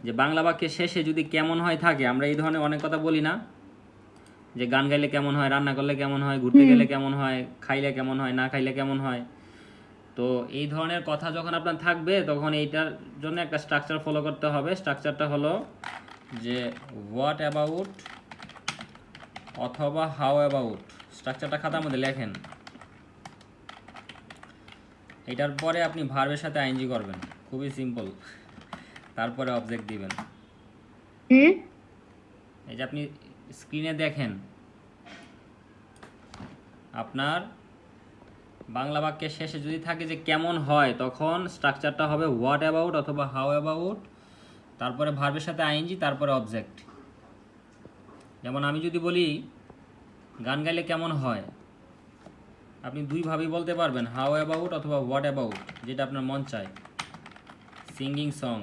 যে বাংলা বাক্যের শেষে যদি কেমন হয় থাকে, আমরা এই ধরনের অনেক কথা বলি না, যে গান গাইলে কেমন হয়, রান্না করলে কেমন হয়, ঘুরতে গেলে কেমন হয়, খাইলে কেমন হয়, না খাইলে কেমন হয়। তো এই ধরনের কথা যখন আপনার থাকবে তখন এইটার জন্য একটা স্ট্রাকচার ফলো করতে হবে। স্ট্রাকচারটা হলো যে হোয়াট অ্যাবাউট অথবা হাউ অ্যাবাউট। স্ট্রাকচারটা খাতার মধ্যে লেখেন। এটার পরে আপনি ভার্বের সাথে আইএনজি করবেন, খুবই সিম্পল। তারপরে অবজেক্ট দিবেন। এই যে আপনি স্ক্রিনে দেখেন, আপনার বাংলা বাক্যের শেষে যদি থাকে যে কেমন হয়, তখন স্ট্রাকচারটা হবে হোয়াট অ্যাবাউট অথবা হাউ অ্যাবাউট, তারপরে ভার্বের সাথে আইএনজি, তারপরে অবজেক্ট। যেমন আমি যদি বলি গান গাইলে কেমন হয়, আপনি দুইভাবেই বলতে পারবেন, হাউ অ্যাবাউট অথবা হোয়াট অ্যাবাউট, যেটা আপনার মন চায়। সিঙ্গিং সং,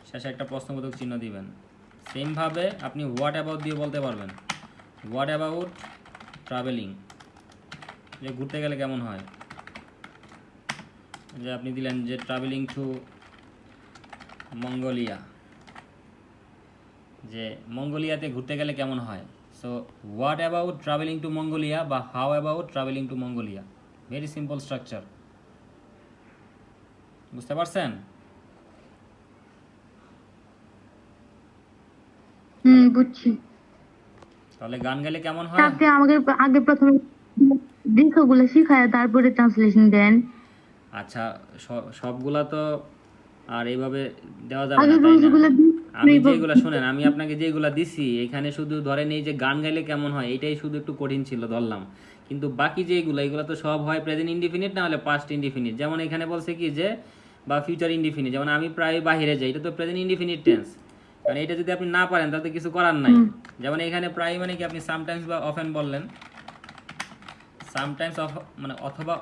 শেষে একটা প্রশ্নবোধক চিহ্ন দিবেন। সেমভাবে আপনি হোয়াট অ্যাবাউট দিয়ে বলতে পারবেন, হোয়াট অ্যাবাউট ট্রাভেলিং, যে ঘুরতে গেলে কেমন হয়। যে আপনি দিলেন যে ট্রাভেলিং টু মঙ্গোলিয়া, যে মঙ্গোলিয়াতে ঘুরতে গেলে কেমন হয়। So what about travelling to Mongolia বা how about travelling to Mongolia. Very simple structure. বুঝতে পারছেন? বুঝছি। তাহলে গান গেলে কেমন হয়? আপনি আমাকে আগে প্রথমে দীর্ঘগুলো শিখায় তারপরে ট্রান্সলেশন দেন। আচ্ছা, সবগুলা তো আর এইভাবে দেওয়া যাবে না, তাই না? আমি যেগুলো শুনেন, আমি আপনাকে যেগুলা দিছি এখানে শুধু ধরেন এই যে গান গাইলে কেমন হয়, এটাই শুধু একটু কঠিন ছিল ধরলাম, কিন্তু বাকি যেগুলো এগুলো তো সব হয় প্রেজেন্ট ইনডিফিনিট না হলে পাস্ট ইনডিফিনিট। যেমন এখানে বলছে কি যে বা ফিউচার ইনডিফিনিট, যেমন আমি প্রায় বাইরে যাই, এটা তো প্রেজেন্ট ইনডিফিনিট টেন্স। কারণ এটা যদি আপনি না পারেন তাতে কিছু করার নাই। যেমন এখানে প্রায় মানে কি আপনি সামটাইমস বা অফেন বললেন, সামটাইমস মানে অথবা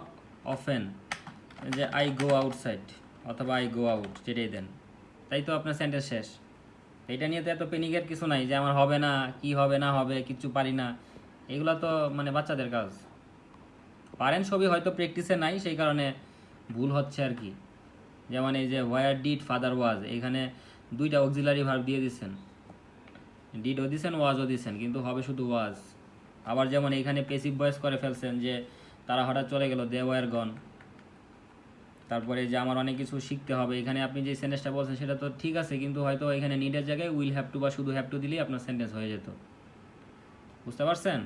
অফেন, যে আই গো আউটসাইড অথবা আই গো আউট, যেটাই দেন, তাই তো আপনার সেন্টেন্স শেষ। এটা নিয়ে তো এত প্যানিকের কিছু নাই যে আমার হবে না, কি হবে না হবে, কিচ্ছু পারি না। এগুলো তো মানে বাচ্চাদের কাজ। পারেন সবই, হয়তো প্র্যাকটিসে নাই, সেই কারণে ভুল হচ্ছে আর কি। যেমন এই যে হোয়ার ডিড ফাদার ওয়াজ, এখানে দুইটা অক্সিলারি ভার্ব দিয়ে দিচ্ছেন, ডিডও দিচ্ছেন ওয়াজও দিচ্ছেন, কিন্তু হবে শুধু ওয়াজ। আবার যেমন এখানে পেসিভ ভয়েস করে ফেলছেন, যে তারা হঠাৎ চলে গেল, দে ওয়ার গন। তারপরে যে আমার অনেক কিছু শিখতে হবে, এখানে আপনি যে সেন্টেন্সটা বলছেন সেটা তো ঠিক আছে, কিন্তু হয়তো এখানে নিডের জায়গায় উইল হ্যাভ টু বা শুধু হ্যাভ টু দিলেই আপনার সেন্টেন্স হয়ে যেত। বুঝতে পারছেন?